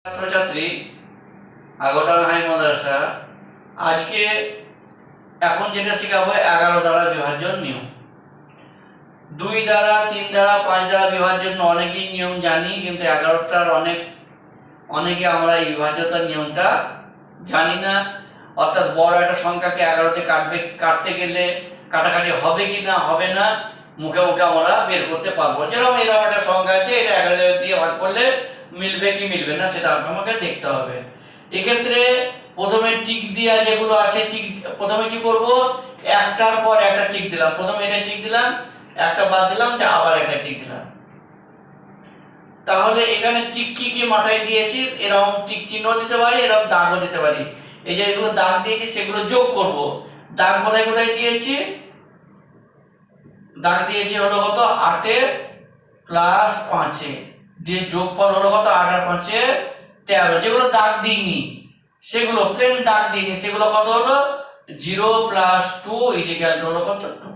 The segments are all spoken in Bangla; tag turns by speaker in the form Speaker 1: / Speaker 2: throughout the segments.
Speaker 1: ছাত্রছাত্রী আগরতলা হাই মাদ্রাসা আজকে এখন যেটা শেখাবো 11 দ্বারা বিভাজন নিয়ম। 2 দ্বারা 3 দ্বারা 5 দ্বারা বিভাজন অনেকেই নিয়ম জানি, কিন্তু 11টার অনেকে আমরা এই বিভাজ্যতার নিয়মটা জানি না। অর্থাৎ বড় একটা সংখ্যাকে 11তে কাটতে গেলে কাটাকাটি হবে কি না হবে না মুখে মুখে আমরা বের করতে পারবো। যেরকম এরকম একটা সংখ্যা আছে, এটা 11 দিয়ে ভাগ করলে মিলবে কি মিলবে না সেটা আমাকে দেখতে হবে। এক্ষেত্রে প্রথমে টিক দেওয়া যেগুলো আছে, টিক প্রথমে কি করব, একটার পর একটা টিক দিলাম। প্রথমে এটা টিক দিলাম, একটা বাদ দিলাম, আবার একটা টিক দিলাম। তাহলে এখানে টিক কি মাথায় দিয়েছি, এরকম টিক চিহ্ন দিতে পারি, এরকম দাগও দিতে পারি। এই যে এগুলো দাগ দিয়েছি সেগুলো যোগ করব। দাগ কোথায় কোথায় দিয়েছি, দাগ দিয়েছি হলো কত 8 প্লাস 5 দিয়ে যোগফল হলো কত 8 আর 5 13। যেগুলো দাগ দিইনি সেগুলো প্লেন দাগ দিইনি সেগুলো কত হলো 0 প্লাস 2 ইকুয়াল টু হলো কত 2।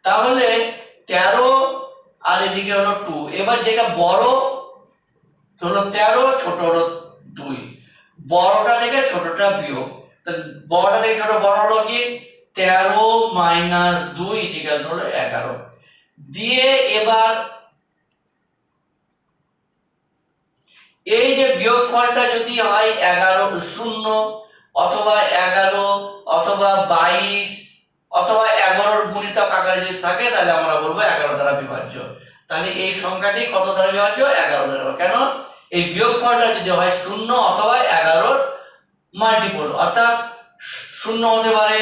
Speaker 1: তাহলে 13 আর এদিকে হলো 2। এবার যেটা বড় হলো 13, ছোট হলো 2। বড়টা থেকে ছোটটা বিয়োগ, তাহলে বড়টা থেকে ছোট বড় হলো কি 13 মাইনাস 2 ইকুয়াল টু হলো 11 দিয়ে এবার এই যে বিয়োগফলটা যদি হয় 11 0 অথবা 11 অথবা 22 অথবা 11 এর গুণিতক আকারে যদি থাকে তাহলে আমরা বলবো 11 দ্বারা বিভাজ্য। তাহলে এই সংখ্যাটি কত দ্বারা বিভাজ্য, 11 দ্বারা। কেন, এই বিয়োগফলটা যদি হয় 0 অথবা 11 মাল্টিপল, অর্থাৎ 0 হতে পারে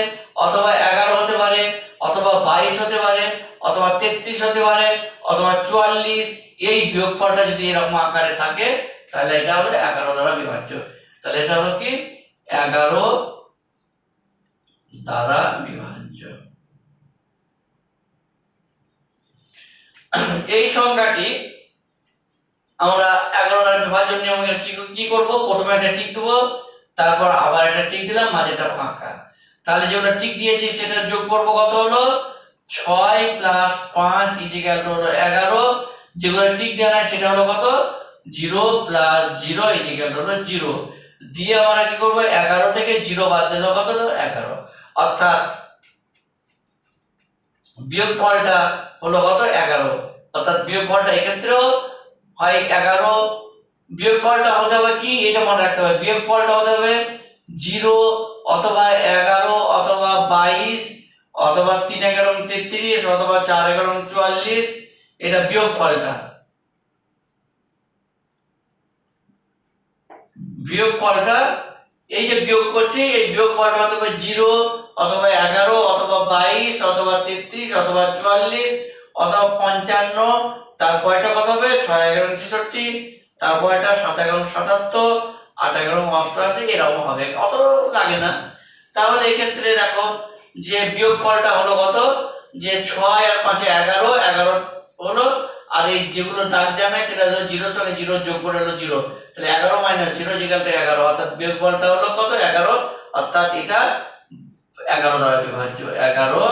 Speaker 1: অথবা 11 হতে পারে অথবা 22 হতে পারে অথবা 33 হতে পারে অথবা 44। এই বিয়োগফলটা যদি এরকম আকারে থাকে তাহলে এটা হলো 11 দ্বারা বিভাজ্য। তাহলে এটা হলো কি 11 দ্বারা বিভাজ্য। এই সংখ্যাটি আমরা 11 দ্বারা বিভাজন নিয়মে কি করব, প্রথমে একটা টিক দেব, তারপর আবার একটা টিক দিলাম, মাঝেটা ফাঁকা। তাহলে যেগুলো টিক দিয়েছি সেটা যোগ করব, কত হলো 6 প্লাস 5 ইকুয়াল টু হলো 11। যেগুলো টিক দেওয়া নাই সেটা হলো কত 0 প্লাস 0 ইকুয়াল টু হলো 0 দিয়ে আমরা কি করব, 11 থেকে 0 বাদ দিলে কত হলো 11। অর্থাৎ বিয়োগফলটা হলো কত 11। অর্থাৎ বিয়োগফলটা এক্ষেত্রেও হয় 11। বিয়োগফলটা হতে হবে কি, এটা মনে রাখতে হবে, বিয়োগফলটা হতে হবে 0 অথবা 11 অথবা 22 অথবা 3 11 33 অথবা 4 11 44। এটা বিয়োগফলটা। এই যে বিয়োগ করছি, এই বিয়োগফলটা হতে হবে 0 অথবা 11 অথবা 22 অথবা 33 অথবা 44 অথবা 55। তারপরটা কত হবে 6 11 66, তারপরটা 7 11 77, 8 11 88, এরকম হবে, অত লাগে না। তাহলে এই ক্ষেত্রে দেখো যে বিয়োগফলটা হলো কত, যে 6 আর 5 11 11 হলো, আর এই যেগুলো দাগ জানায় সেটা হলো 0 এর সঙ্গে 0 যোগ করে হলো 0। তাহলে 11 মাইনাস 0 ইকুয়াল টু 11। অর্থাৎ বিয়োগফলটা হলো কত 11। অর্থাৎ এটা 11 দ্বারা বিভাজ্য, 11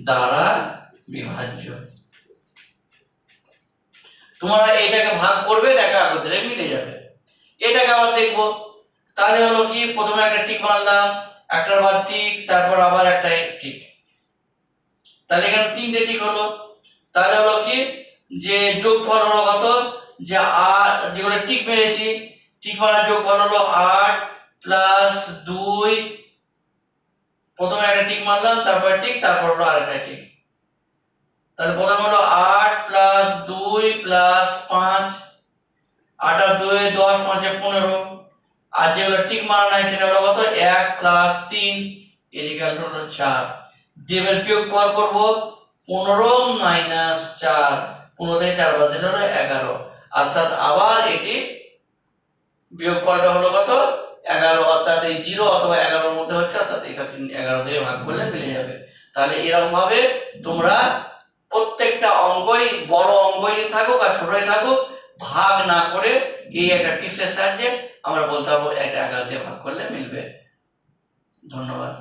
Speaker 1: দ্বারা বিভাজ্য। তোমরা এটাকে ভাগ করবে, দেখা করতে মিলে যাবে। এটাকে আবার দেখবো, তাহলে হলো কি প্রথমে একটা টিক মারলাম, একটার বাদ টিক, তারপর আবার একটা টিক, তাহলে এখানে 3টে টিক হলো। তাহলে হলো কি যে যোগফল হলো কত, যে যেগুলো টিক মেরেছি টিক মারা যোগফল হলো 8 প্লাস 2। প্রথমে একটা টিক মারলাম, তারপর টিক, তারপর হলো আরেকটা টিক। তাহলে প্রথমে হলো 8 প্লাস 2 প্লাস 5, 8 আর 2 10, 5 15। আর যেগুলো টিক মারা নাই সেটা হলো কত 1 প্লাস 3 ইকুয়াল টু হলো 4। দিয়ে এবার বিয়োগফল করব 15 মাইনাস 4, 15 থেকে 4 বাদ দিলে হলো 11। অর্থাৎ আবার এটি বিয়োগফলটা হলো কত 11। অর্থাৎ এই 0 অথবা 11 এর মধ্যে হচ্ছে, অর্থাৎ এটা 11 দিয়ে ভাগ করলে মিলে যাবে। তাহলে এরকম ভাবে তোমরা প্রত্যেকটা অঙ্কই, বড় অঙ্কই থাকুক আর ছোটই থাকুক, ভাগ না করে এই একটা টিপসের সাহায্যে আমরা বলতে পারবো এটা 11 দিয়ে ভাগ করলে মিলবে। ধন্যবাদ।